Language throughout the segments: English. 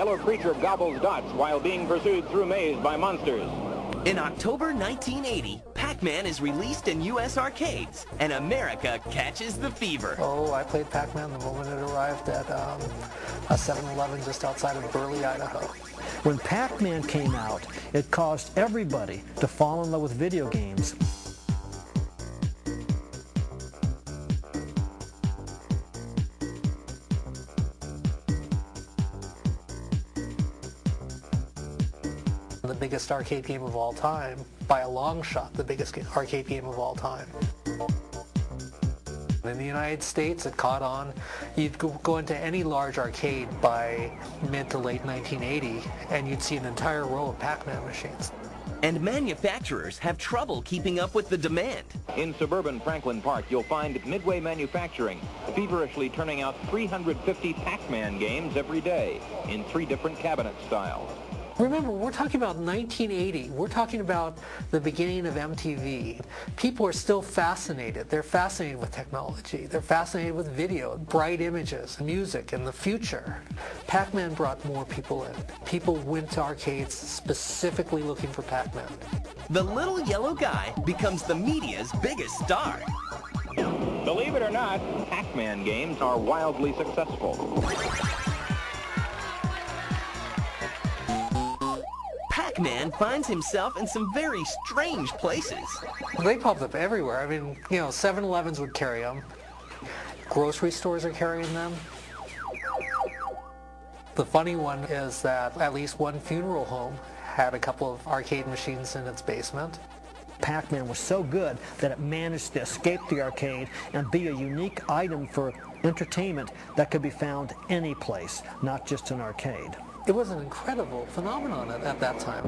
yellow creature gobbles dots while being pursued through maze by monsters. In October 1980, Pac-Man is released in U.S. arcades, and America catches the fever. Oh, I played Pac-Man the moment it arrived at a 7-Eleven just outside of Burley, Idaho. When Pac-Man came out, it caused everybody to fall in love with video games. The biggest arcade game of all time, by a long shot, the biggest arcade game of all time. In the United States, it caught on. You'd go into any large arcade by mid to late 1980, and you'd see an entire row of Pac-Man machines. And manufacturers have trouble keeping up with the demand. In suburban Franklin Park, you'll find Midway Manufacturing feverishly turning out 350 Pac-Man games every day in 3 different cabinet styles. Remember, we're talking about 1980. We're talking about the beginning of MTV. People are still fascinated. They're fascinated with technology. They're fascinated with video, bright images, music, and the future. Pac-Man brought more people in. People went to arcades specifically looking for Pac-Man. The little yellow guy becomes the media's biggest star. Believe it or not, Pac-Man games are wildly successful. Pac-Man finds himself in some very strange places. They popped up everywhere. I mean, 7-Elevens would carry them. Grocery stores are carrying them. The funny one is that at least one funeral home had a couple of arcade machines in its basement. Pac-Man was so good that it managed to escape the arcade and be a unique item for entertainment that could be found any place, not just an arcade. It was an incredible phenomenon at that time.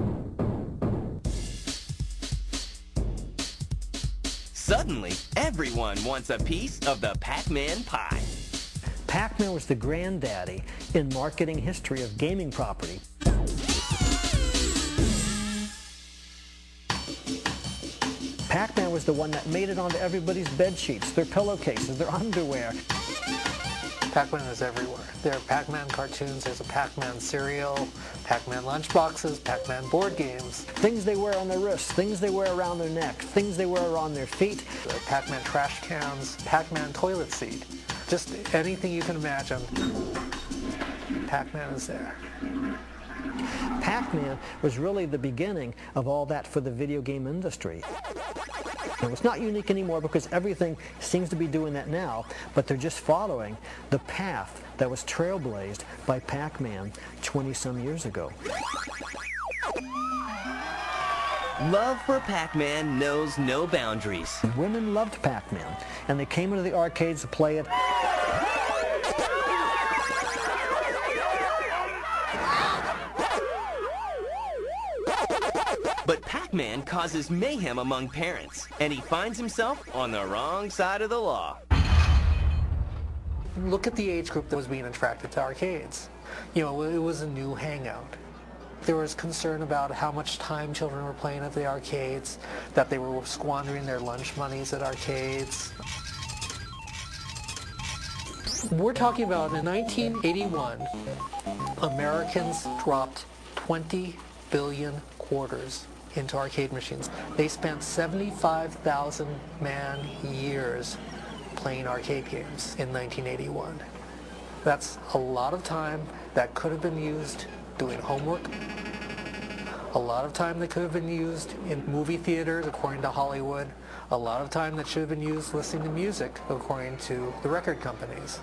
Suddenly, everyone wants a piece of the Pac-Man pie. Pac-Man was the granddaddy in marketing history of gaming property. Pac-Man was the one that made it onto everybody's bed sheets, their pillowcases, their underwear. Pac-Man is everywhere. There are Pac-Man cartoons, there's a Pac-Man cereal, Pac-Man lunchboxes, Pac-Man board games. Things they wear on their wrists, things they wear around their neck, things they wear around their feet. Pac-Man trash cans, Pac-Man toilet seat. Just anything you can imagine, Pac-Man is there. Pac-Man was really the beginning of all that for the video game industry. And it's not unique anymore because everything seems to be doing that now, but they're just following the path that was trailblazed by Pac-Man 20-some years ago. Love for Pac-Man knows no boundaries. Women loved Pac-Man, and they came into the arcades to play it. But Pac-Man causes mayhem among parents, and he finds himself on the wrong side of the law. Look at the age group that was being attracted to arcades. It was a new hangout. There was concern about how much time children were playing at the arcades, that they were squandering their lunch monies at arcades. We're talking about in 1981, Americans dropped 20 billion quarters into arcade machines. They spent 75,000 man-years playing arcade games in 1981. That's a lot of time that could have been used doing homework, a lot of time that could have been used in movie theaters, according to Hollywood, a lot of time that should have been used listening to music, according to the record companies.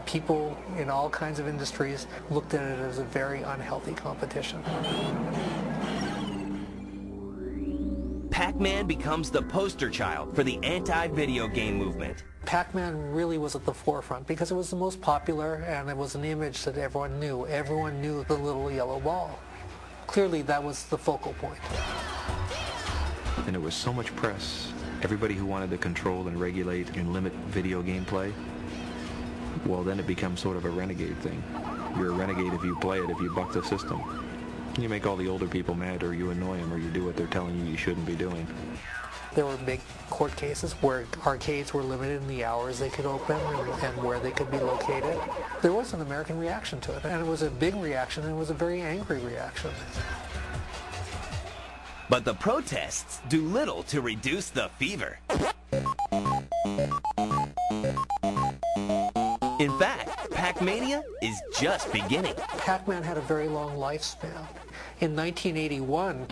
People in all kinds of industries looked at it as a very unhealthy competition. Pac-Man becomes the poster child for the anti-video game movement. Pac-Man really was at the forefront because it was the most popular and it was an image that everyone knew. Everyone knew the little yellow ball. Clearly that was the focal point. And it was so much press. Everybody who wanted to control and regulate and limit video game play, well, then it becomes sort of a renegade thing. You're a renegade if you play it, if you buck the system. You make all the older people mad, or you annoy them, or you do what they're telling you shouldn't be doing. There were big court cases where arcades were limited in the hours they could open and where they could be located. There was an American reaction to it, and it was a big reaction, and it was a very angry reaction. But the protests do little to reduce the fever. In fact, Pac-Mania is just beginning. Pac-Man had a very long lifespan. In 1981,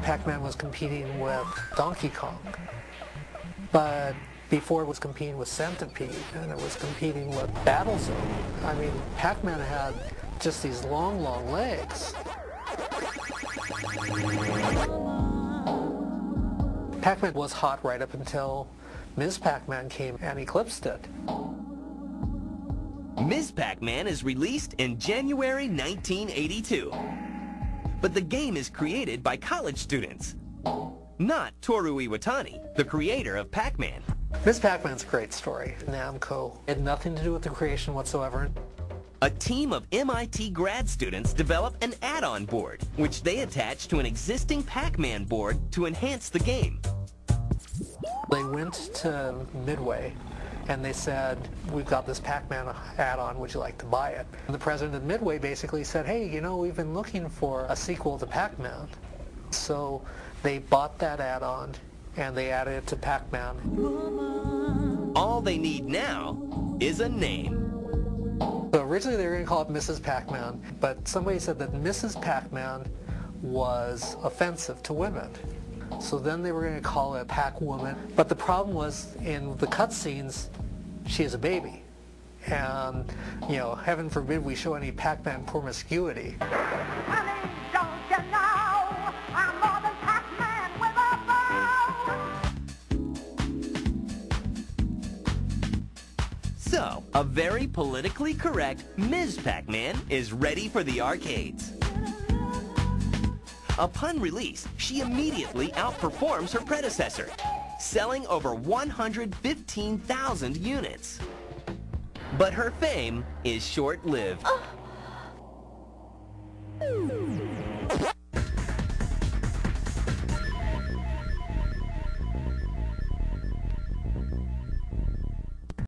Pac-Man was competing with Donkey Kong. But before it was competing with Centipede, and it was competing with Battlezone. I mean, Pac-Man had just these long, long legs. Pac-Man was hot right up until Ms. Pac-Man came and eclipsed it. Ms. Pac-Man is released in January 1982. But the game is created by college students, not Toru Iwatani, the creator of Pac-Man. Ms. Pac-Man's a great story. Namco had nothing to do with the creation whatsoever. A team of MIT grad students developed an add-on board, which they attached to an existing Pac-Man board to enhance the game. They went to Midway and they said, we've got this Pac-Man add-on, would you like to buy it? And the president of Midway basically said, hey, you know, we've been looking for a sequel to Pac-Man. So they bought that add-on and they added it to Pac-Man. All they need now is a name. So originally they were going to call it Mrs. Pac-Man, but somebody said that Mrs. Pac-Man was offensive to women. So then they were going to call it Pac-Woman. But the problem was, in the cutscenes, she is a baby. And, you know, heaven forbid we show any Pac-Man promiscuity. Honey, don't you know I'm more than Pac-Man with a bow? So, a very politically correct Ms. Pac-Man is ready for the arcades. Upon release, she immediately outperforms her predecessor, selling over 115,000 units. But her fame is short-lived.